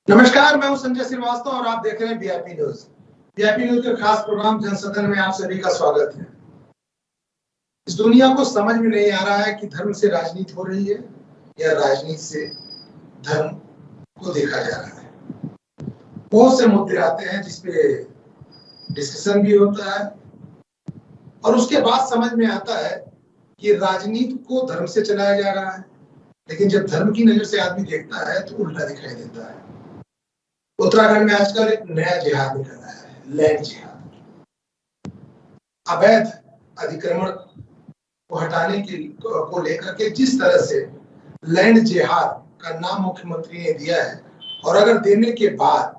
नमस्कार, मैं हूं संजय श्रीवास्तव और आप देख रहे हैं वीआईपी न्यूज। वीआईपी न्यूज के खास प्रोग्राम जनसदन में आप सभी का स्वागत है। इस दुनिया को समझ में नहीं आ रहा है कि धर्म से राजनीति हो रही है या राजनीति से धर्म को देखा जा रहा है। बहुत से मुद्दे आते हैं जिसपे डिस्कशन भी होता है और उसके बाद समझ में आता है कि राजनीति को धर्म से चलाया जा रहा है, लेकिन जब धर्म की नजर से आदमी देखता है तो उल्टा दिखाई देता है। उत्तराखंड में आजकल एक नया जिहाद निकल रहा है, लैंड जिहाद। अवैध अतिक्रमण को हटाने को लेकर के जिस तरह से लैंड जिहाद का नाम मुख्यमंत्री ने दिया है और अगर देने के बाद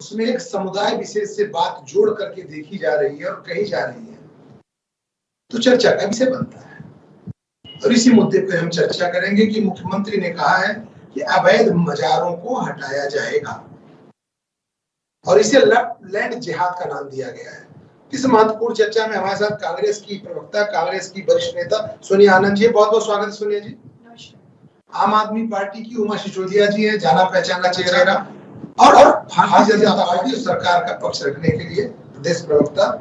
उसमें एक समुदाय विशेष से बात जोड़ करके देखी जा रही है और कही जा रही है तो चर्चा का विषय बनता है। और इसी मुद्दे पे हम चर्चा करेंगे कि मुख्यमंत्री ने कहा है कि अवैध मजारों को हटाया जाएगा और इसे लैंड जिहाद का नाम दिया गया है। इस महत्वपूर्ण चर्चा में हमारे साथ कांग्रेस की प्रवक्ता, कांग्रेस की वरिष्ठ नेता सोनिया आनंद जी, बहुत बहुत स्वागत है सोनिया जी। आम आदमी पार्टी की उमा सिसोदिया जी है, जाना पहचाना चेहरा, और भारतीय जनता पार्टी सरकार का पक्ष रखने के लिए प्रदेश प्रवक्ता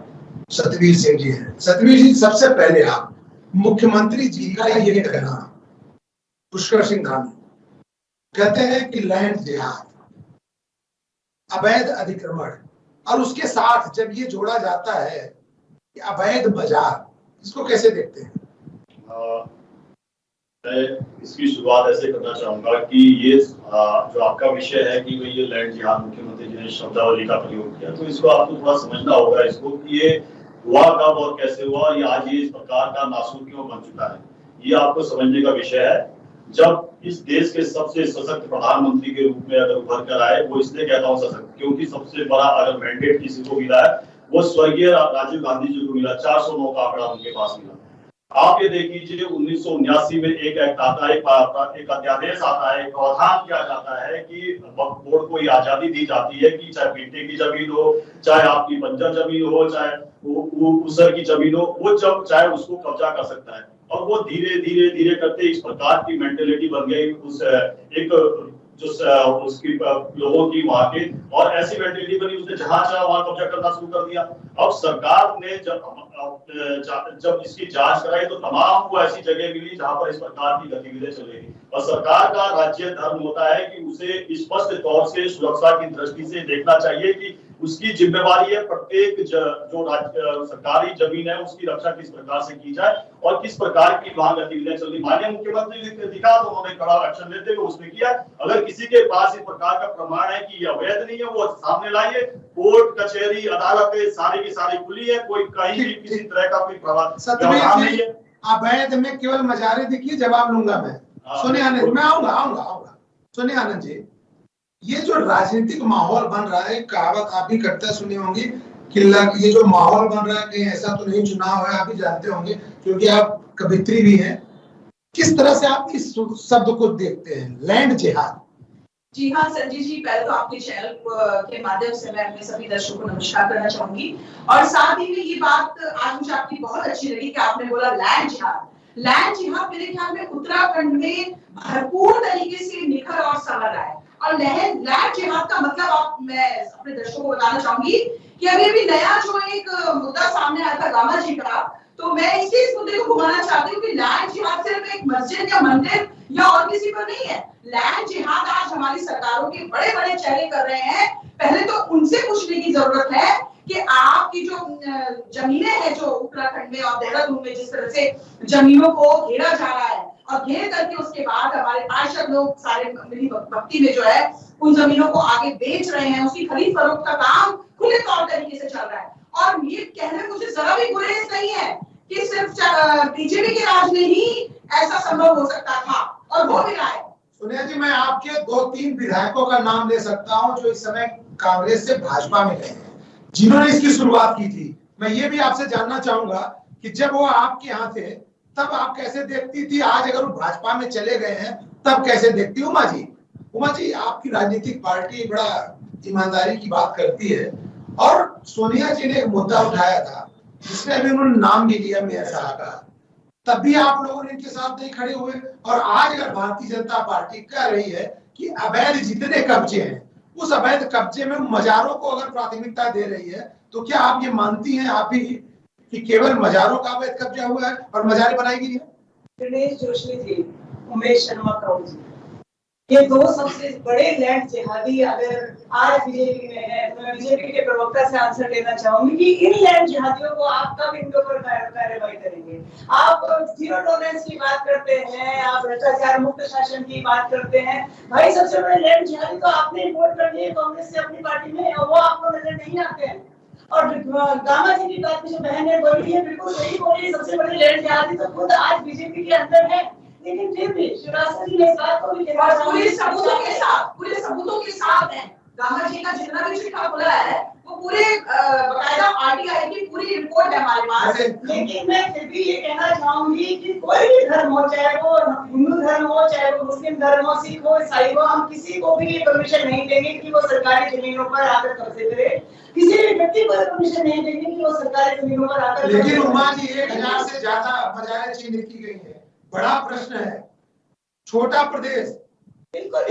सतवीर सिंह जी है। सतवीर जी, सबसे पहले आप मुख्यमंत्री जी का ये कहना, पुष्कर सिंह धामी कहते हैं कि लैंड जिहाद, अवैध अधिक्रमण और उसके साथ जब ये जोड़ा जाता है कि अवैध बाजार, इसको कैसे देखते हैं? मैं इसकी शुरुआत ऐसे करना चाहूंगा कि ये जो आपका विषय है कि भाई ये लैंड जिहाद मुख्यमंत्री जी ने शब्दावली का प्रयोग किया, तो इसको आपको थोड़ा समझना होगा इसको कि ये हुआ कब और कैसे हुआ और ये आज ये इस प्रकार का नासूर क्यों बन चुका है, ये आपको समझने का विषय है। जब इस देश के सबसे सशक्त प्रधानमंत्री के रूप में अगर उभर कर आए, वो इसलिए कहता हूँ सशक्त क्योंकि सबसे बड़ा अगर मैंडेट किसी को मिला है वो स्वर्गीय राजीव गांधी जी को मिला, 409 का आंकड़ा उनके पास मिला। आप ये देख लीजिए 1979 में एक एक्ट आता है, एक अध्यादेश आता है, एक प्रावधान किया जाता है कि वक्फ बोर्ड को ये आजादी दी जाती है कि चाहे बेटे की जमीन हो, चाहे आपकी बंजर जमीन हो, चाहे वो उसर की जमीन हो, वो जब चाहे उसको कब्जा कर सकता है। और वो धीरे धीरे धीरे करते इस प्रकार की मेंटेलिटी बन गई उस एक जो उसकी लोगों की वहां के, और ऐसी मेंटेलिटी बनी उसने जहां चाहा वहां कब्जा करना शुरू कर दिया। अब सरकार ने जब इसकी जांच कराई तो तमाम को ऐसी जगह मिली जहां पर इस प्रकार की गतिविधियां चलेगी। और सरकार का राज्य धर्म होता है कि उसे स्पष्ट तौर से सुरक्षा की दृष्टि से देखना चाहिए कि उसकी जिम्मेवारी है प्रत्येक जो सरकारी जमीन है उसकी रक्षा किस प्रकार से की जाए और किस प्रकार की वहां गतिविधियां चल रही। माननीय मुख्यमंत्री ने दिखा तो उन्होंने कड़ा एक्शन लेते हुए उसमें किया। अगर किसी के पास इस प्रकार का प्रमाण है कि यह अवैध नहीं है वो सामने लाइए। कोर्ट कचहरी अदालतें सारी की सारी खुली है, कोई कहीं भी किसी तरह का कोई प्रावधान नहीं है। अवैध में केवल मजारे देखिए, जवाब लूंगा मैं। सोनिया आनंद, मैं आऊंगा। सोनिया आनंद जी, ये जो राजनीतिक माहौल बन रहा है, कहावत आप भी करते सुनी होंगी कि ये जो माहौल बन रहा है कहीं ऐसा तो नहीं चुनाव है, आप भी जानते होंगे क्योंकि आप कवित्री भी हैं। किस तरह से आप इस शब्द को देखते हैं, लैंड जिहाद? जी हाँ संजय जी, पहले तो आपके चैनल के माध्यम से मैं अपने सभी दर्शकों को नमस्कार करना चाहूंगी और साथ ही में ये बात आज मुझे आपकी बहुत अच्छी लगी कि आपने बोला लैंड जिहाद। लैंड जिहाद मेरे ख्याल में उत्तराखंड में भरपूर तरीके से निखर और संवर रहा है। और लैंड जिहाद का मतलब मैं अपने दर्शकों को बताना चाहूंगी कि अभी नया जो एक मुद्दा सामने आया था गामा जी का, तो मैं इस मुद्दे को घुमाना चाहती हूँ कि लैंड जिहाद सिर्फ एक मस्जिद या मंदिर या और किसी पर नहीं है। लैंड जिहाद आज हमारी सरकारों के बड़े बड़े चेहरे कर रहे हैं। पहले तो उनसे पूछने की जरूरत है कि आपकी जो जमीनें हैं जो उत्तराखंड में और देहरादून में जिस तरह से जमीनों को घेरा जा रहा है और घेर करके उसके बाद हमारे पार्षद लोग सारे मिली भक्ति में जो है उन जमीनों को आगे बेच रहे हैं, उसकी खरीद फरोख्त का काम खुले तौर तरीके से चल रहा है। और ये कहने मुझे जरा भी गुरेज नहीं है कि सिर्फ बीजेपी के राज में ही ऐसा संभव हो सकता था और हो भी रहा है। सोनिया जी, मैं आपके 2-3 विधायकों का नाम ले सकता हूं जो इस समय कांग्रेस से भाजपा में गए हैं, जिन्होंने इसकी शुरुआत की थी। मैं ये भी आपसे जानना चाहूंगा कि जब वो आपके यहाँ थे तब आप कैसे देखती थी, आज अगर वो भाजपा में चले गए हैं तब कैसे देखती? उमा जी, आपकी राजनीतिक पार्टी बड़ा ईमानदारी की बात करती है और सोनिया जी ने एक मुद्दा उठाया था जिसमें अभी उन्होंने नाम भी लिया मेयर साहब का, तब भी आप लोगों ने इनके साथ नहीं खड़े हुए। और आज अगर भारतीय जनता पार्टी कह रही है कि अवैध जितने कब्जे हैं उस अवैध कब्जे में मजारों को अगर प्राथमिकता दे रही है, तो क्या आप ये मानती हैं आप ही कि केवल मजारों का अवैध कब्जा हुआ है और मजारें बनाई गई है? गणेश जोशी जी, उमेश शर्मा काऊ जी, ये दो सबसे बड़े लैंड जिहादी अगर आज बीजेपी में है, तो मैं बीजेपी के प्रवक्ता से आंसर लेना चाहूंगी कि इन लैंड जिहादियों को आप कब इनके ऊपर कार्रवाई करेंगे? आप जीरो टॉलरेंस की बात करते हैं, आप भ्रष्टाचार मुक्त शासन की बात करते हैं। भाई सबसे बड़े लैंड जिहादी तो आपने वोट कर दिए कांग्रेस से अपनी पार्टी में, और वो आपको नजर नहीं आते हैं। और गामा जी की बात जो बहन ने बोली है बिल्कुल सही बोली, सबसे बड़ी लैंड जिहादी तो खुद आज बीजेपी के अंदर है। लेकिन फिर भी शिवराज जी ने इस बात को भी पूरे सबूतों के साथ है। गामा जी का जितना भी चिट्ठा खुला है वो पूरे बकायदा आरटीआई की पूरी रिपोर्ट है हमारे पास। लेकिन मैं फिर भी ये कहना चाहूंगी कि कोई भी धर्म हो, चाहे वो हिंदू धर्म हो, चाहे वो मुस्लिम धर्म हो, सिख हो, ईसाई हो, हम किसी को भी ये परमिशन नहीं देंगे कि वो सरकारी जमीनों पर आकर कब्जे करे। किसी भी व्यक्ति को परमिशन नहीं देंगे कि वो सरकारी जमीनों पर आकर। लेकिन उमा जी 1000 से ज्यादा मजारें चिन्हित की गई है। बड़ा प्रश्न है, छोटा प्रदेश, बिल्कुल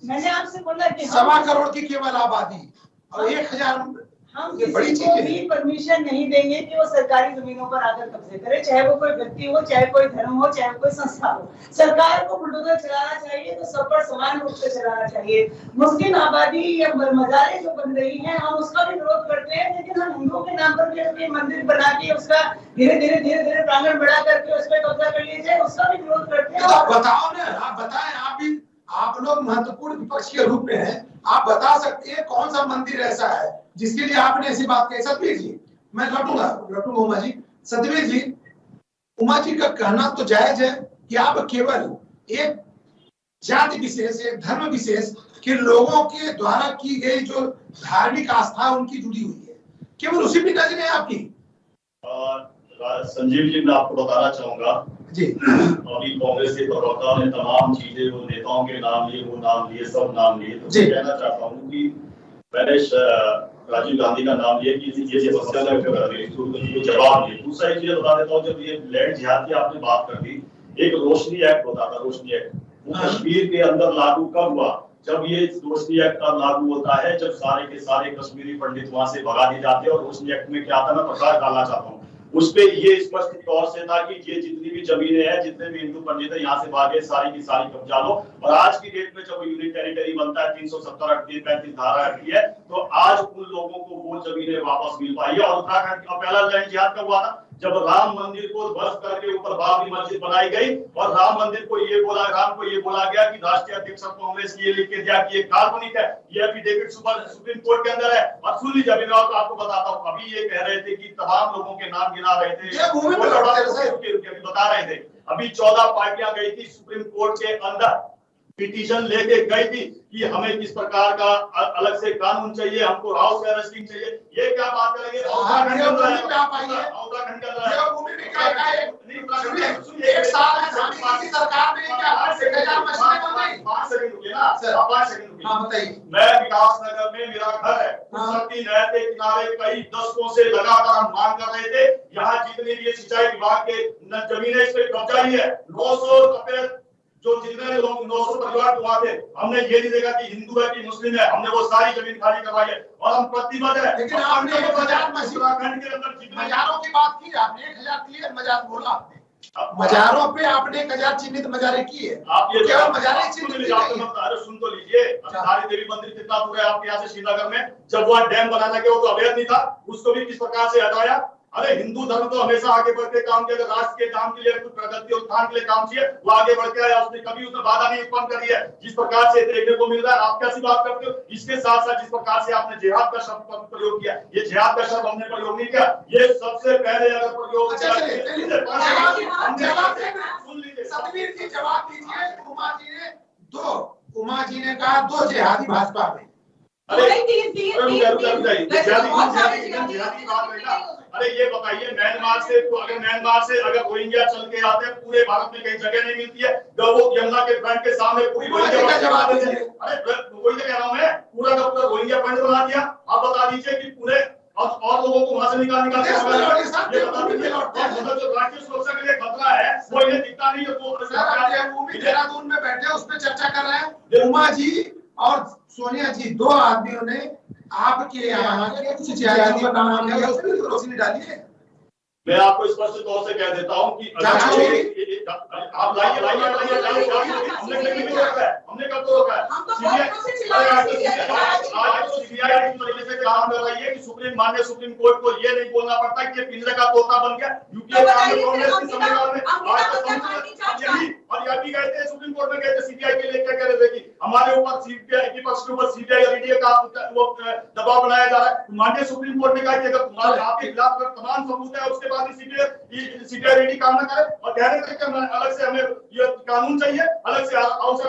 मैंने आपसे बोला कि 1.25 करोड़ की केवल आबादी और 1000, हम किसी को भी परमिशन नहीं देंगे कि वो सरकारी जमीनों पर आकर कब्जे करे, चाहे वो कोई व्यक्ति हो, चाहे कोई धर्म हो, चाहे कोई संस्था हो। सरकार को बुलडोजर चलाना चाहिए तो सब पर समान रूप से चलाना चाहिए। मुस्लिम आबादी या मजारें जो बन रही हैं, हम उसका भी विरोध करते हैं, लेकिन हम हिंदुओं के नाम पर भी मंदिर बना के उसका धीरे धीरे प्रांगण बढ़ा करके उस पर कब्जा कर लीजिए, उसका भी विरोध करते हैं। आप बताओ ना, आप बताएं, आप लोग महत्वपूर्ण विपक्ष के रूप में हैं, आप बता सकते हैं कौन सा मंदिर ऐसा है जिसके लिए आपने ऐसी बात कही? सतवीर जी, मैं लौटूंगा उमा जी। सतवीर जी, उमा जी का कहना तो जायज है कि आप केवल एक जाति विशेष, एक धर्म विशेष के लोगों के द्वारा की गई जो धार्मिक आस्था उनकी जुड़ी हुई है, केवल उसी पर नजर है आपकी। संजीव जी, मैं आपको बताना चाहूंगा जी, अभी कांग्रेस के प्रवक्ता ने तमाम चीजें, वो नेताओं के नाम लिए, वो नाम लिए, सब नाम लिए, तो मैं कहना चाहता हूँ कि मैंने राजीव गांधी का नाम लिया कि ये समस्या को जवाब दिए। दूसरा एक चीज बता देता हूँ, जब ये लैंड जिहाद की आपने बात कर दी, एक रोशनी एक्ट होता था, रोशनी एक्ट, वो कश्मीर के अंदर लागू कब हुआ? जब ये रोशनी एक्ट का लागू होता है, जब सारे के सारे कश्मीरी पंडित वहां से भगा दिए जाते हैं। और रोशनी एक्ट में क्या था, मैं प्रकाश डालना चाहता हूँ उसपे, ये स्पष्ट तौर से था कि ये जितनी भी जमीनें हैं, जितने भी हिंदू पंडित है, यहाँ से भागे, सारी की सारी कब्जा लो। और आज की डेट में जब यूनिट टेरिटरी बनता है, 370 35 धारा हटती है, तो आज उन लोगों को वो जमीनें वापस मिल पाई है। और उत्तराखंड का पहला लैंड जिहाद कब हुआ था? जब राम मंदिर को ध्वस्त करके ऊपर बाबरी मस्जिद बनाई गई और राम मंदिर को ये बोला गया कि राष्ट्रीय अध्यक्ष कांग्रेस ये लिख के दिया कि ये काल्पनिक है, ये एफिडेविट सुप्रीम कोर्ट के अंदर है। और सुन लीजिए, अभी मैं आपको बताता हूँ, अभी ये कह रहे थे कि तमाम लोगों के नाम गिना रहे थे, बता रहे थे, अभी 14 पार्टियां गई थी सुप्रीम कोर्ट के अंदर, पिटीशन लेके गई थी कि हमें किस प्रकार का अलग से कानून चाहिए, हमको हाउस अरेस्टिंग चाहिए। ये क्या बात करेंगे? उत्तराखंड के अंदर एक साल में सरकार ने क्या 1000 मशीनें बनाई? 5 सेकंड रुकिए ना सर, 5 सेकंड रुकिए। हाँ बताइए। मैं विकास नगर में मेरा घर है, सरती नहर के किनारे कई दशकों से लगातार हम मांग कर रहे थे, यहाँ जितने भी सिंचाई विभाग के जमीनें इस पे कब्जा ही है। 900 जो जितने लोग 900 परिवार वहां थे, हमने ये नहीं देखा कि हिंदू है कि मुस्लिम है, हमने वो सारी जमीन खाली करवाई है और हम प्रतिबद्ध है। लेकिन आपने 1000 उत्तराखंड के अंदर मजारों की बात की, आपने 1000 क्लियर मजार बोला, मजारों पे आपने 1000 चिन्हित मजारें की है। आप ये केवल मजारें चिन्हित सुन तो लीजिए, धारी देवी मंदिर कितना दूर है आपके यहाँ से श्रीनगर में? जब वहाँ डैम बनाना गया वो तो अवैध नहीं था, उसको भी किस प्रकार से हटाया। अरे हिंदू धर्म तो हमेशा आगे बढ़ के काम किया, अगर राष्ट्र के काम के लिए, कुछ प्रगति उत्थान के लिए काम किया, वो आगे बढ़ के आया, उसने कभी उसने बाधा नहीं उत्पन्न करी है, जिस प्रकार से देखने को मिल रहा है। आप कैसी बात करते हो? इसके साथ साथ जिस प्रकार से आपने जिहाद का शब्द प्रयोग किया, ये जिहाद का शब्द हमने प्रयोग नहीं किया, ये सबसे पहले अगर प्रयोग सुन लीजिए सतवीर जी, जवाब दीजिए। उमा जी ने कहा 2 जिहादी भाजपा में। अरे ये बताइए, म्यांमार से अगर रोहिंग्या चल के आते हैं, पूरे भारत में कहीं जगह नहीं मिलती है, वो यमुना के फ्रंट के सामने पूरी जवाब दीजिए। अरे वही तो कह रहा हूँ मैं, पूरा का पूरा रोहिंग्या फ्रंट बना दिया। आप बता दीजिए कि पूरे और लोगों को वहां से निकाल ये बता दीजिए मतलब जो राष्ट्रीय सुरक्षा के लिए खतरा है वो इन्हें दिखता नहीं है। वो देहरादून में बैठे उस पर चर्चा कर रहे हैं। उमा जी और सोनिया जी, दो आदमियों ने आपके यहाँ के कुछ जिहादियों का नाम लिया, उस पर रोशनी डालिए। मैं आपको स्पष्ट तौर से कह देता हूं कि आप हमने कब तो रोका है सीबीआई तरीके से काम कर रही है कि माननीय सुप्रीम कोर्ट को ये नहीं बोलना पड़ता कि पिंजरे का तोता बन गया। यूपीए कांग्रेस के समयकाल में और यह भी कहते हैं सुप्रीम कोर्ट में कहते सीबीआई के लिए क्या कह रहे थे कि हमारे ऊपर सीबीआई के पक्ष के ऊपर सीबीआई और ईडी का वो दबाव बनाया जा रहा है। माननीय सुप्रीम कोर्ट ने कहा कि अगर तुम्हारे आपके खिलाफ तमाम सबूत है उसके बाद सीबीआई ईडी काम न करे और कह रहे थे कि अलग से हमें ये कानून चाहिए, अलग से हाउस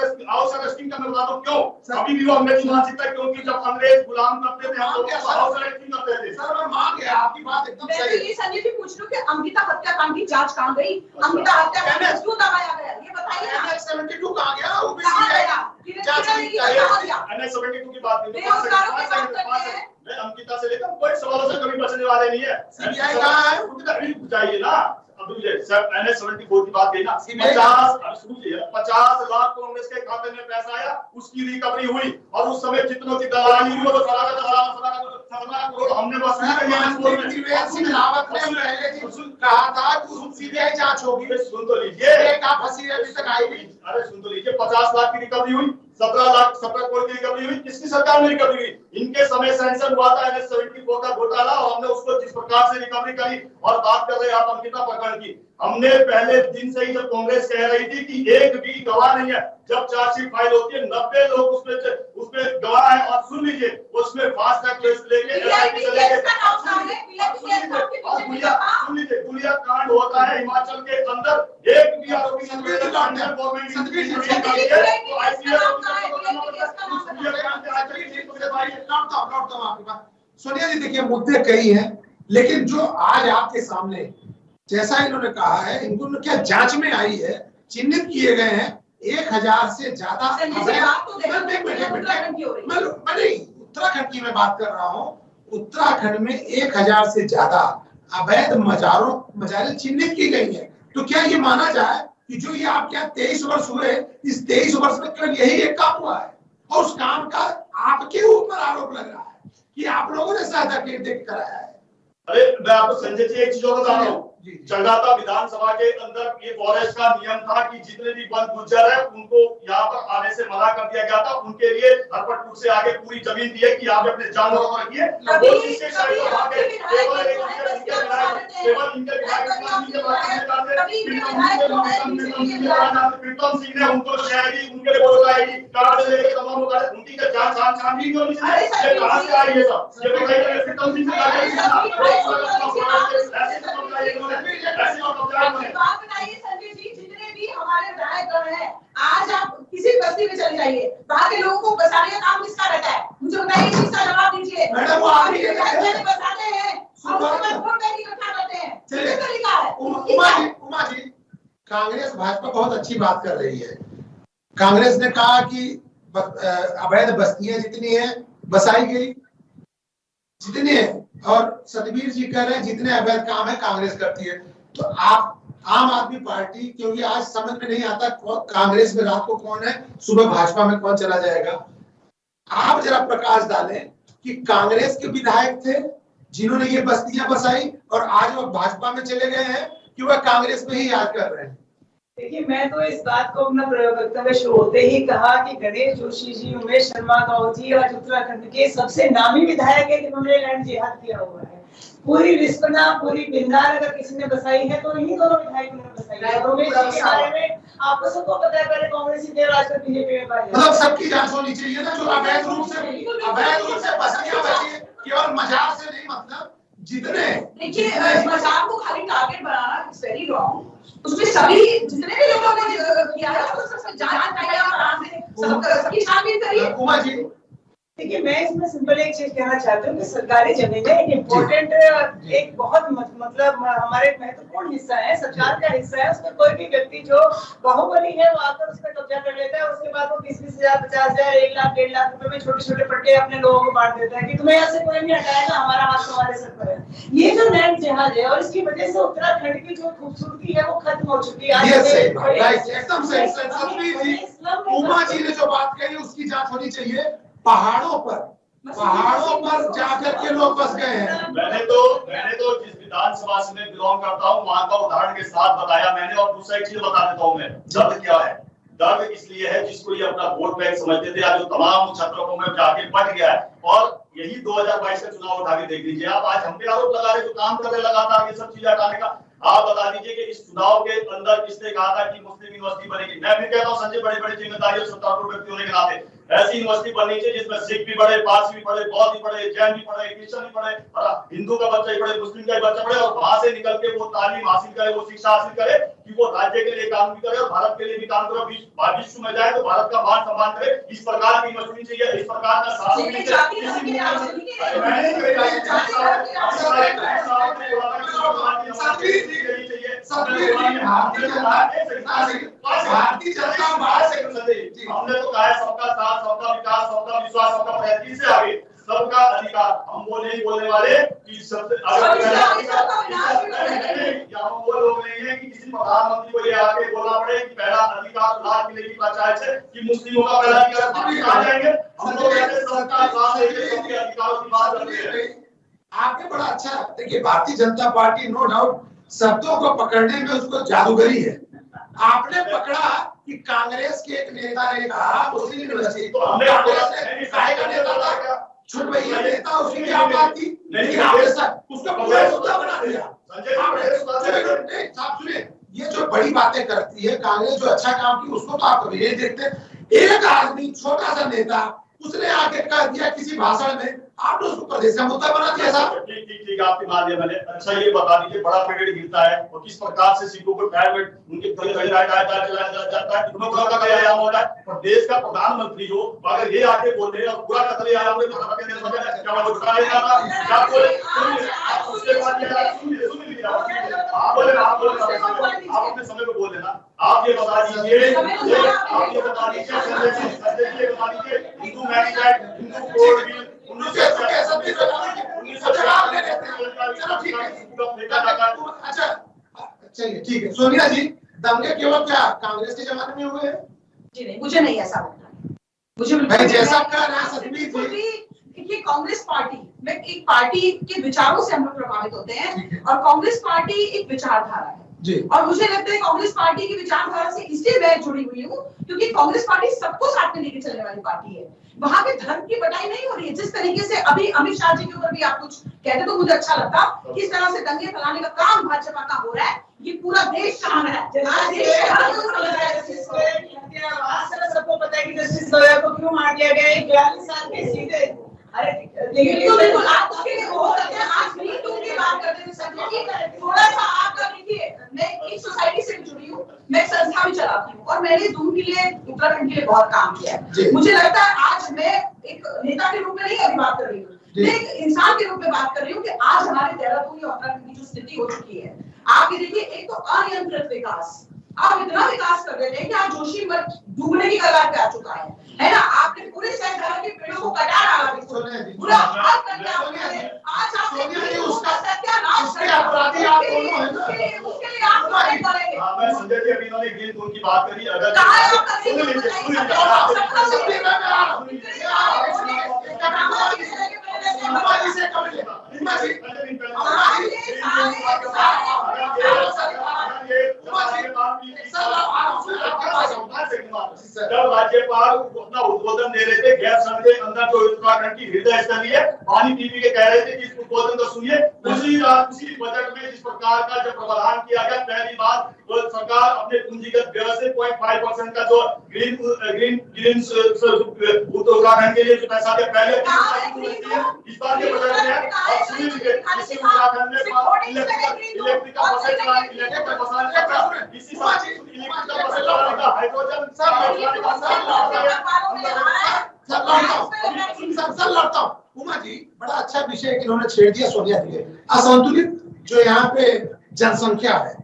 अरेस्टिंग का मैं बता दूं क्यों अभी भी वो अंग्रेजी मानसिकता, क्योंकि जब अंग्रेज गुलाम करते थे हम लोग हाउस अरेस्टिंग करते थे। सर मैं मान गया, आपकी बात एकदम सही है। ये संजय जी पूछ लूं कि अंकिता हत्याकांड की जांच कहां गई? अंकिता हत्याकांड क्यों दबाया गया ये बताइए ना। 72 कहां गया? वो भी NS 72 की बात नहीं, मैं अंकिता से लेकर कोई सवालों से कभी बचने वाले नहीं है। सीबीआई कहां है? उनका भी चाहिए ना। अब सर NS 74 की बात कही ना, 50 लाख कांग्रेस के खाते में पैसा आया, उसकी रिकवरी हुई और उस समय जितनों की दलाली हुई वो हमने कहा था कि सीबीआई जांच होगी। सुन तो लीजिए, अभी तक आई नहीं। अरे सुन तो लीजिए, 50 लाख की रिकवरी हुई, 17 करोड़ की रिकवरी हुई। किसकी सरकार में रिकवरी हुई? इनके समय सैंक्शन हुआ था NS 74 का घोटाला और हमने उसको जिस प्रकार से रिकवरी करी। और बात कर रहे हैं आप अंकिता प्रकरण की, हमने पहले दिन से ही जब कांग्रेस कह रही थी कि एक भी गवाह नहीं है, जब चार्जशीट फाइल होती है 90 लोग उसमें गवाह है और सुन लीजिए उसमें फास्ट ट्रैक केस लेके सुन लीजिए गुड़िया कांड होता है हिमाचल के अंदर, एक भी आरोपी सोनिया जी देखिए मुद्दे कई हैं, लेकिन जो आज आपके सामने जैसा इन्होंने कहा है, इनको क्या जांच में आई है, चिन्हित किए गए हैं 1000 से ज्यादा। उत्तराखंड की मैं बात कर रहा हूँ, उत्तराखंड में 1000 से ज्यादा अवैध मजारें चिन्हित की गई है। तो क्या ये माना जाए कि जो ये आपके यहाँ 23 वर्ष हुए, इस 23 वर्ष में केवल यही एक काम हुआ है और उस काम का आपके ऊपर आरोप लग रहा है कि आप लोगों ने सहायता देख कराया है? अरे मैं आपको संजय जी एक चीज और बता रहा हूँ, चंगाता विधानसभा के अंदर ये फॉरेस्ट का नियम था कि जितने भी वन गुज्जर है उनको यहाँ पर आने से मना कर दिया गया था। उनके लिए हरपटपुर से आगे पूरी जमीन दी है कि आप अपने जानवरों को रखिए। प्रीतम सिंह ने उनको शहरी उनके लिए बोला है कि कार से लेकर तमाम उनकी छानबीन क्यों नहीं? कहां से आई है सब ये बताइए। प्रीतम सिंह बात बताइए संजय जी, जितने भी हमारे विधायक हैं, आज आप किसी बस्ती में चले जाइए, वहाँ के लोगों को बसाने का काम किसका रहता है? मुझे बताइए, किसका जवाब दीजिए। मैडम वो आप ही बसाते हैं और वोट बैंक इकट्ठा करते हैं, ये तरीका है। उमा जी, कांग्रेस भाजपा बहुत अच्छी बात कर रही है। कांग्रेस ने कहा कि अवैध बस्तियां जितनी है बसाई गई, जितने और सतबीर जी कह रहे हैं जितने अवैध काम है कांग्रेस करती है। तो आप आम आदमी पार्टी, क्योंकि आज समझ में नहीं आता कांग्रेस में रात को कौन है, सुबह भाजपा में कौन चला जाएगा, आप जरा प्रकाश डालें कि कांग्रेस के विधायक थे जिन्होंने ये बस्तियां बसाई और आज वो भाजपा में चले गए हैं कि वह कांग्रेस में ही याद कर रहे हैं। देखिए, मैं तो इस बात को अपना वक्तव्य शुरू होते ही कहा कि गणेश जोशी जी, उमेश शर्मा गांव जी आज उत्तराखंड के सबसे नामी विधायक है जिन्होंने लैंड जिहाद किया हुआ है। पूरी रिस्पना, पूरी बिंदार अगर किसी ने बसाई है तो इन्हीं दोनों विधायकों ने बसाई है। उमेश जी के बारे में आपको सबको पता है, पहले कांग्रेसी थे, आजकल बीजेपी में पाए। मतलब सबकी जांच होनी चाहिए ना, जो अवैध रूप से बस्तियां बची, केवल मजार से नहीं, मतलब जितने। देखिए, मजार को खाली target banana is very wrong. उसमें सभी जितने भी लोगों ने किया है उसमें जांच कराया और सबकी छानबीन करिए। उमा जी, देखिए, मैं इसमें सिंपल एक चीज कहना चाहती हूँ कि सरकारी जमीनें एक इम्पोर्टेंट, एक बहुत मतलब हमारे महत्वपूर्ण हिस्सा है, सरकार का हिस्सा है। उसमें कोई भी व्यक्ति जो बाहुबली है वो आकर उसका कब्जा कर लेता है, उसके बाद वो 20,000, 50,000, 1 लाख, 1.5 लाख रुपए में छोटे-छोटे पट्टे अपने लोगों को बांट देता है कि तुम्हें यहाँ से कोई नहीं हटाएगा, हमारा हाथ तुम्हारे सर पर है। ये जो लैंड जिहाद है और इसकी वजह से उत्तराखंड की जो खूबसूरती है वो खत्म हो चुकी है। एकदम सही सतबीर जी, उमा जी ने जो बात कही उसकी जांच होनी चाहिए। पहाड़ों पर जाकर के लोग बस गए हैं। मैंने तो जिस विधानसभा से मैं बिलोंग करता हूँ वहां का उदाहरण के साथ बताया मैंने, और दूसरा एक चीज बता देता हूँ मैं, दर्द क्या है। दर्द इसलिए है जिसको ये अपना वोट बैंक समझते थे, आज जो तमाम छात्रों में जाके बट गया है। और यही 2022 का चुनाव उठा के देख लीजिए आप। आज हम पे आरोप लगा रहे जो काम कर रहे लगातार ये सब चीजें हटाने का। आप बता दीजिए कि इस चुनाव के अंदर किसने कहा था कि मुस्लिम यूनिवर्सिटी बनेगी। मैं भी कहता हूँ संजय, बड़े बड़े जिम्मेदारी और सत्तारूढ़ व्यक्ति होने के नाते ऐसी यूनिवर्सिटी बननी चाहिए जिसमें सिख भी पढ़े, पारसी भी पढ़े, बौद्ध भी पढ़े, जैन भी पढ़े, क्रिश्चियन भी पढ़े, और हिंदू का बच्चा भी पढ़े, मुस्लिम का भी बच्चा पढ़े, और वहां से निकल के वो तालीम हासिल करे, वो शिक्षा हासिल करे कि वो राज्य के लिए काम भी करे और भारत के लिए भी काम करे, विश्व में जाए तो भारत का मान सम्मान करे। इस प्रकार की यूनिवर्सिटी चाहिए, इस प्रकार का शासन भारतीय जनता पार्टी हमने तो कहा है सबका साथ, सबका विकास, सबका विश्वास, सबका प्रयत्न से आगे सबका अधिकार। हम वो नहीं बोलने वाले कि सबसे वो लोग नहीं है कि किसी प्रधानमंत्री को ये आके बोलना पड़े कि पहला अधिकार लाभ मिलेगी पंचायत से कि मुस्लिमों का पहला अधिकार कहा जाएंगे। हम लोग ऐसे सबका साथ देंगे, सबके अधिकारों की बात करते हैं। आपने बड़ा अच्छा, देखिए Bharatiya Janata party no doubt शब्दों को पकड़ने में उसको जादूगरी है। आपने पकड़ा कि कांग्रेस के एक नेता ने कहा मुस्लिम यूनिवर्सिटी, तो नेता था छुट भैया नेता, उसकी क्या बात थी, लेकिन आपने उसको पूरा मुद्दा बना दिया। साहब सुनिए, ये जो बड़ी बातें करती है कांग्रेस, जो अच्छा काम की उसको तो आप कभी नहीं देखते। एक आदमी छोटा सा नेता उसने आके कह दिया किसी भाषण में, आपने उसको प्रदेश का मुद्दा बना दिया साहब। ठीक आपकी बात है। मैंने अच्छा ये बता दीजिए बड़ा पीरियड गिरता है और किस प्रकार से सिखों को प्राइवेट उनके गले जाता है, कितनों का व्यायाम होता है। और देश का प्रधानमंत्री हो अगर ये आके बोल रहे हैं और पूरा कतले आयाम में भारत के देश में क्या वो झुका लेगा क्या बोले उसके बाद सुनिए आप अपने समय पे बोल लेना। आप ये बता दीजिए Hindu marriage act, Hindu code bill, चलिए ठीक है। सोनिया जी, दंगे केवल क्या कांग्रेस के जमाने में हुए हैं? जी नहीं, मुझे नहीं ऐसा लगता है। मुझे बिल्कुल जैसा कह रहा है सतबीर जी, देखिए कांग्रेस पार्टी में एक पार्टी के विचारों से हम लोग प्रभावित होते हैं और कांग्रेस पार्टी एक विचारधारा है जी। और मुझे लगता है कांग्रेस पार्टी की विचारधारा से इसलिए मैं जुड़ी हुई हूँ क्योंकि कांग्रेस पार्टी सबको साथ में लेके चलने वाली पार्टी है। वहां पे धर्म की बटाई नहीं हो रही है। जिस तरीके से अभी अमित शाह जी के ऊपर भी आप कुछ कहते तो मुझे अच्छा लगता, किस तरह से दंगे फैलाने का काम भाजपा का हो रहा है, ये पूरा देश काम है। सबको पता है कि जस्टिस लोया को क्यों मार दिया गया, 42 साल के सीधे। अरे बिल्कुल आप उसके लिए हो सकते हैं। आज मी टू की बात करते थे संजय जी, थोड़ा सा आपका देखिए, मैं एक सोसाइटी से जुड़ी हूँ, मैं एक संस्था भी चलाती हूँ और मैंने दूर के लिए उत्तराखंड के लिए बहुत काम किया है। मुझे लगता है आज मैं एक नेता के रूप में नहीं अभी बात कर रही हूँ, मैं एक इंसान के रूप में बात कर रही हूँ कि आज हमारे देहरादून या उत्तराखंड की जो स्थिति हो चुकी है, आप ये देखिए, एक तो अनियंत्रित विकास, आप इतना विकास कर रहे थे कि आज जोशीमठ डूबने की कगार पे आ चुका है ना। आपने पूरे शहर के पेड़ों को कटा डाला, पूरा हाल कर दिया आपने। आज आप उसका सत्यानाश उसके अपराधी आप दोनों हैं ना, उसके लिए आप लड़ाई करेंगे। हां, मैं संजय जी अभी इन्होंने ग्रीन जोन की बात करी, अगर जब राज्यपाल अपना उद्बोधन दे रहे थे गैस के अंदर जो उत्तराखंड की हृदय स्थली है पानी पीवी के कह रहे थे कि इस उद्बोधन को सुनिए। उसी बजट में जिस प्रकार का जब प्रावधान किया गया, पहली बार तो सरकार अपने पूंजीगत व्यय से 0.5% का जो ग्रीन उत्तराखंड के लिए जो पैसा दिया पहले इस बार के बजट में और सुनिए इसी उत्तराखंड में इलेक्ट्रिक का बसें चलाने इसी इलेक्ट्रिक का बसें चलाने का हाइड्रोजन सब अच्छा विषय इन्होंने छेड़ दिया सोनिया जी ने। असंतुलित जो यहाँ पे जनसंख्या है,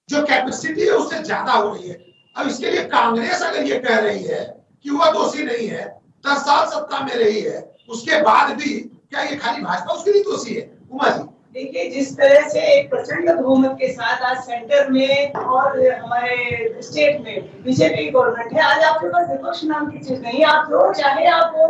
जो कैपेसिटी है उससे ज्यादा हो रही है। अब इसके लिए कांग्रेस अगर ये कह रही है कि वह दोषी नहीं है, 10 साल सत्ता में रही है, उसके बाद भी क्या ये खाली भाजपा उसके लिए दोषी है? उमा जी देखिए, जिस तरह से एक प्रचंड बहुमत के साथ आज सेंटर में और हमारे स्टेट में बीजेपी की गवर्नमेंट है, आज आपके पास विपक्ष नाम की चीज नहीं है। आप जो चाहे आप वो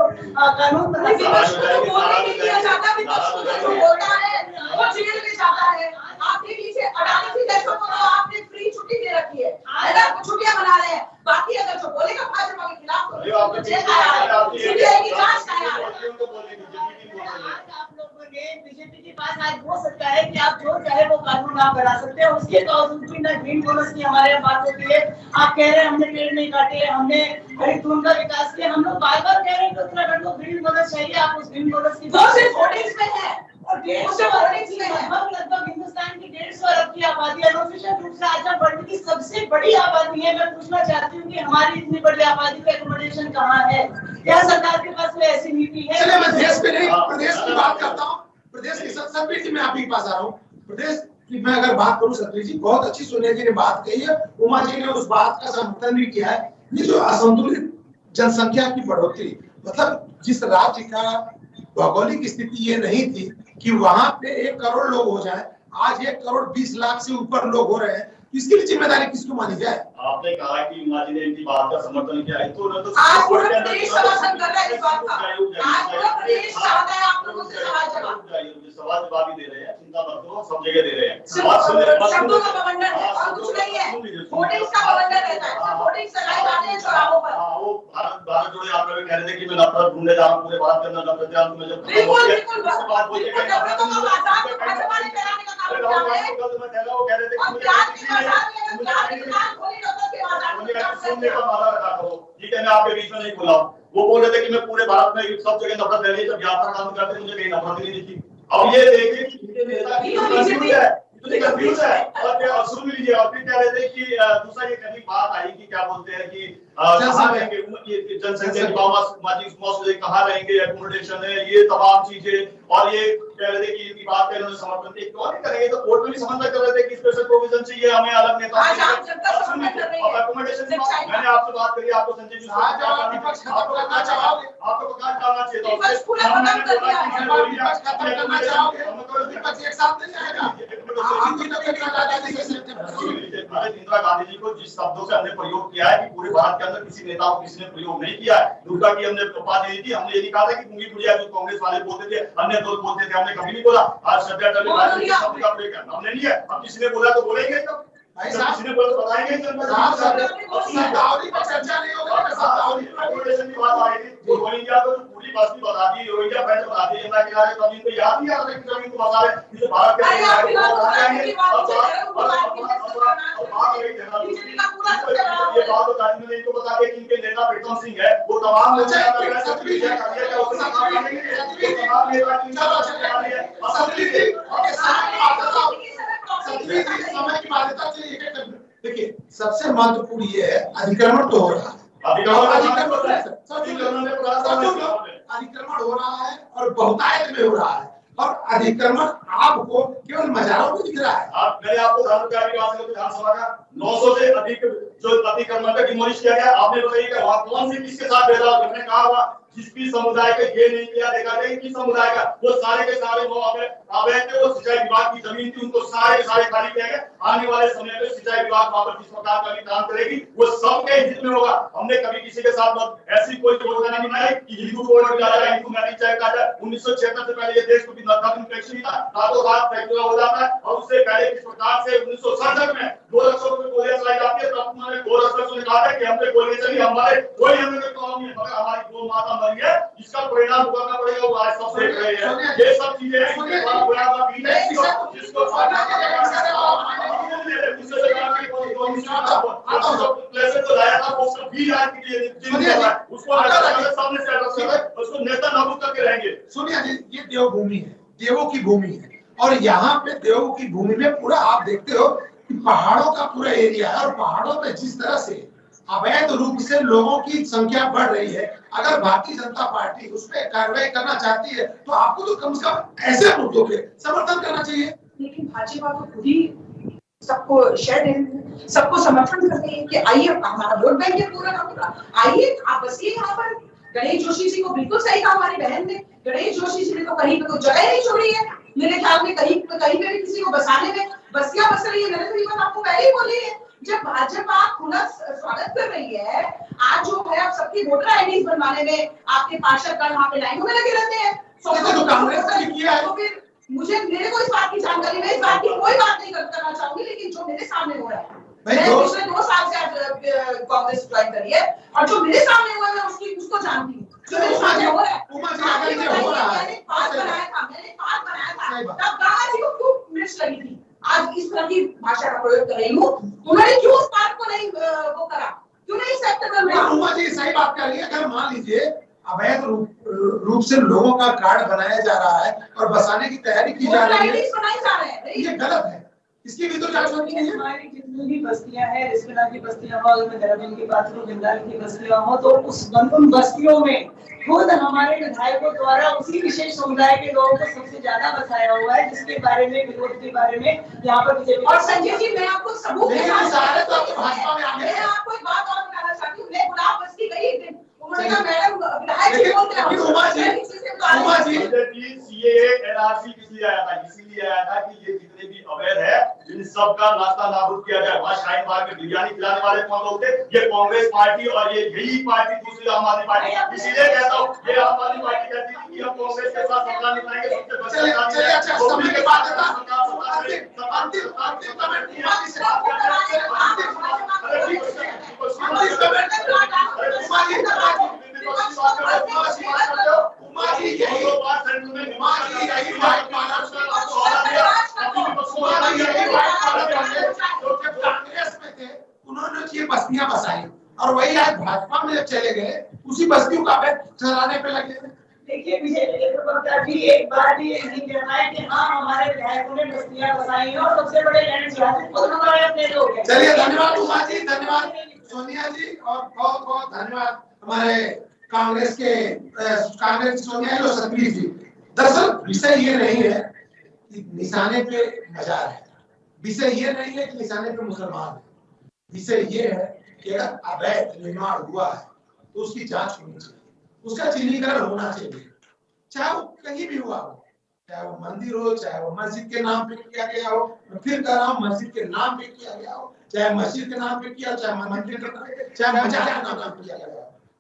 कानून बना विपक्ष को तो बोलने नहीं दिया जाता, विपक्ष को जो बोलता है वो जेल में जाता है। आप देख लीजिए, अडानी जी जैसों को आपने फ्री छुट्टी दे रखी है, अगर छुट्टियां मना रहे हैं, बाकी अगर जो बोलेगा भाजपा के खिलाफ तो जेल आया, सीबीआई की जांच आया। आप लोगों ने बीजेपी के पास आज हो सकता है कि आप जो चाहे वो कानून आप बना सकते हैं, उसके बावजूद भी ना ग्रीन बोनस की हमारे यहाँ बात होती है। आप कह रहे हैं हमने पेड़ नहीं काटे, हमने हरितून का विकास किया। हम लोग बार बार कह रहे हैं कि उत्तराखंड को ग्रीन बोनस चाहिए। आप उस ग्रीन बोनस की होर्डिंग्स में है और 150 लगभग हिंदुस्तान की 150 अरब की आबादी है। ऑफिशियल रूप से आज वर्ल्ड की सबसे बड़ी आबादी है। मैं पूछना चाहती हूँ कि हमारी इतनी बड़ी आबादी का एकोमोडेशन कहाँ है? क्या सरकार के पास कोई ऐसी नीति है? चलिए, मैं देश पे नहीं प्रदेश की बात करता हूँ। प्रदेश की सतबीर जी मैं आप ही के पास आ रहा हूँ। प्रदेश की मैं अगर बात करूँ, सतबीर जी बहुत अच्छी सोनिया जी ने बात कही है, उमा जी ने उस बात का समर्थन भी किया है। ये जो असंतुलित जनसंख्या की बढ़ोतरी, मतलब जिस राज्य का भौगोलिक स्थिति ये नहीं थी कि वहां पे 1 करोड़ लोग हो जाए, आज 1 करोड़ 20 लाख से ऊपर लोग हो रहे हैं, इसके लिए जिम्मेदारी किसको मानी जाए? आपने कहा कि उमा जी ने इनकी बात का समर्थन किया है, तो आज पूरा प्रदेश समर्थन कर रहा है इस बात का। आज पूरा प्रदेश चाहता है आप लोगों से सवाल जवाब भी दे रहे हैं, चिंता मत करो, सब जगह दे रहे हैं। शब्दों का बवंडर है और कुछ नहीं है, होर्डिंग्स का बवंडर रहता है, सब होर्डिंग्स लगाए जाते हैं चौराहों पर। वो भारत जोड़ो आप लोग कह रहे थे कि मैं नफरत ढूंढने जा रहा हूं, पूरे भारत के अंदर नफरत है, मैं जब बिल्कुल बात बोलते हैं नफरतों को आजाद भाजपा ने कराने का काम किया है। मैं कह रहा हूं, कह रहे थे कि और प्यार की आजाद है, प्यार की दुकान खोली लोगों के आजाद सुनने का माला रखा करो। ठीक है, मैं आपके बीच में नहीं बोला। वो बोल रहे थे कि मैं पूरे भारत में सब जगह नफरत फैली, जब यात्रा काम करते मुझे कहीं नफरत नहीं दिखी। अब ये देखिए कि इनके नेता इतने कंफ्यूज है। और क्या सुन लीजिए, और फिर कह रहे थे कि दूसरा ये कभी बात आई कि क्या बोलते हैं कि कहाँ रहेंगे जनसंख्या की कहाँ रहेंगे, एकोमोडेशन है, ये तमाम चीजें। और ये कह रहे थे कि इनकी बात का इन्होंने समर्थन किया, क्यों नहीं करेंगे? तो कोर्ट में भी समर्थन कर रहे थे कि स्पेशल प्रोविजन चाहिए हमें अलग नेता। एकोमोडेशन मैंने आपसे बात करी, आपको संजय जी आपको बताना चाहोगे, आपको पकड़ डालना चाहिए था। इंदिरा गांधी जी को जिस शब्दों से हमने प्रयोग किया है कि पूरे भारत के अंदर किसी नेता को किसी ने प्रयोग नहीं किया है। दुर्गा की हमने उपाधि दी थी, हमने ये नहीं कहा था कि गुंगी गुड़िया जो कांग्रेस वाले बोलते थे, अन्य लोग बोलते थे, हमने कभी नहीं बोला। आज सभ्य हमने नहीं है, अब किसी ने बोला तो बोलेंगे, तो भाई साहब किसी ने बोला तो बताएंगे। चर्चा नहीं होगा, की बात आई थी, रोहिंग्या को पूरी बस्ती बता दी, रोहिंग्या बेल्ट बता दी, यमुना किनारे जमीन को याद नहीं आ रहा कि जमीन को बता रहे जिसे भारत के ये बात तो गाजी में इनको बता के कि इनके नेता प्रीतम सिंह है, वो तमाम देखिए सबसे महत्वपूर्ण ये है, अधिक्रमण तो हो रहा है, अधिक्रमण हो रहा है और बहुतायत में हो रहा है। और अधिक्रमण आपको केवल मजारों में दिख रहा है। मैंने आपको विधानसभा का 900 से अधिक जो अतिक्रमण का डिमोलिश किया गया, आपने बताइए कि वहाँ कौन से किसके साथ भेदभाव करने कहा हुआ? जिस भी समुदाय का ये नहीं किया, देखा गया कि समुदाय का वो सारे के सारे वो अवैध थे, वो सिंचाई विभाग की जमीन थी, उनको सारे के सारे खाली किया गया। आने वाले समय में सिंचाई विभाग वहां पर जिस प्रकार का भी काम करेगी वो सबके हित में होगा। हमने कभी किसी के साथ ऐसी कोई योजना नहीं बनाई कि हिंदू कोड में जाए, हिंदू मैरिज चाहे का जाए। 1976 से पहले ये देश को भी नॉर्थ नहीं था, रातों रात फैक्ट्री हो जाता है। और उससे पहले किस प्रकार से 1967 में 2 लाख रुपए गोलियां चलाई जाती है, तब उन्होंने 2 लाख ने कहा था कि हमने गोलियां चली, हमारे कोई हमें काम नहीं, मगर हमारी गौ माता मरी है, इसका परिणाम भुगतना पड़ेगा। वो आज सब देख रहे हैं, ये सब चीजें जिसको तो लाया था वो सब भी आज के लिए उसको सामने से उसको नेता नाबूद करके रहेंगे। सुनिए जी, ये देवभूमि है, देवों की भूमि है, और यहाँ पे देवों की भूमि में पूरा आप देखते हो कि पहाड़ों का पूरा एरिया है, और पहाड़ों पे जिस तरह से अवैध रूप से लोगों की संख्या बढ़ रही है, अगर भारतीय जनता पार्टी उस पर कार्रवाई करना चाहती है तो आपको तो कम से कम ऐसे मुद्दों पे समर्थन करना चाहिए। लेकिन भाजपा तो खुद ही सबको शेयर दे रही है, सबको समर्थन कर रही है कि आइए हमारा वोट बैंक है पूरा का पूरा, आइए आप बसिए यहाँ पर। गणेश जोशी जी को बिल्कुल सही कहा हमारी बहन ने, गणेश जोशी जी ने तो कहीं पे तो जगह नहीं छोड़ी है मेरे ख्याल में, कहीं पे भी किसी को बसाने में बसिया बस रही है। मैंने तो ये बात आपको पहले ही बोली है, जब भाजपा खुला स्वागत कर रही है, आज जो है आप सबकी वोटर आईडी बनवाने में आपके पार्षदगण वहाँ पे लाइनों में लगे रहते हैं। तो कांग्रेस ने किया है। तो फिर मेरे को इस बात की जानकारी, मैं इस बात की कोई बात नहीं करना चाहूंगी, लेकिन जो मेरे सामने हो रहा है, मैं पिछले 2 साल से कांग्रेस ज्वाइन करी है और जो मेरे सामने हुआ है उसको जानती हूँ, जो मेरे सामने हो रहा है। मैंने पास बनाया था तब गांधी जी को खूब मिर्च लगी थी, आज इस तरह की भाषा का प्रयोग कर रही हूँ, उन्होंने क्यों उस बात को नहीं वो करा, क्यों नहीं एक्सेप्टेबल हुआ? उमा जी सही बात कर रही है। अगर मान लीजिए अवैध रूप से लोगों का कार्ड बनाया जा रहा है और बसाने की तैयारी की जा रही है, ये गलत है, इसकी भी तो जांच होनी चाहिए। हमारी जितनी भी बस्तियां हैं, रिस्पना की बस्तियां हो, अगर मैं देहरादून की बात करूं, बिंदाल की बस्तियां हो, तो उन बस्तियों में खुद हमारे विधायकों द्वारा उसी विशेष समुदाय के लोगों को सबसे ज्यादा बसाया हुआ है, जिसके बारे में, विरोध के बारे में यहाँ पर बीजेपी। और संजय जी मैं आपको सबूत मैं आपको एक बात और बताना चाहती हूँ, मैं गुलाब बस्ती गई एक दिन, उन्होंने कहा मैडम विधायक जी बोलते हैं सीएए एनआरसी किसलिए आया था? इसीलिए आया था कि ये जितने भी अवैध है इन सबका नाश्ता नाबूद किया जाए। वहाँ शाहीन बाग में बिरयानी खिलाने वाले कौन लोग थे? ये कांग्रेस पार्टी और ये यही पार्टी दूसरी आम आदमी पार्टी। इसीलिए कहता हूँ ये आम आदमी पार्टी कहती थी कि हम कांग्रेस के साथ सरकार निभाएंगे, उन्होंने ये बस्तियां बसाई और वही आज भाजपा में चले गए, उसी बस्तियों का चलाने पे लगे। देखिए बीजेपी के प्रवक्ता भी एक बार भी ये नहीं कह पाए कि हाँ हमारे विधायकों ने बस्तियां बसाई और सबसे बड़े लैंड जिहादी खुद हमारे अपने लोग हैं। चलिए धन्यवाद उमा जी, धन्यवाद सोनिया जी, और बहुत बहुत धन्यवाद हमारे कांग्रेस की सोनिया जी और सतबीर जी। दरअसल विषय ये नहीं है कि निशाने पे मजार है, विषय ये नहीं है कि निशाने पे मुसलमान है, विषय ये है कि अगर अवैध निर्माण हुआ है तो उसकी जांच होनी चाहिए, उसका चिन्हीकरण होना चाहिए, चाहे वो कहीं भी हुआ हो, चाहे वो मंदिर हो, चाहे वो मस्जिद के नाम पे किया गया हो, फिर कह रहा हूँ मस्जिद के नाम पे किया गया हो, चाहे मस्जिद के नाम पे किया, चाहे मंदिर के नाम पे, चाहे मजार के नाम पे किया गया हो,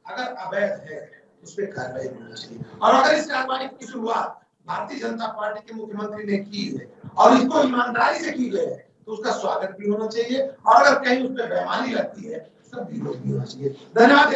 अगर अवैध है उस पर कार्रवाई होनी चाहिए। और अगर इस कार्रवाई की शुरुआत भारतीय जनता पार्टी के मुख्यमंत्री ने की है और इसको ईमानदारी से की गई है तो उसका स्वागत भी होना चाहिए, और अगर कहीं उस पर बेईमानी लगती है सब विरोध भी होना चाहिए। धन्यवाद।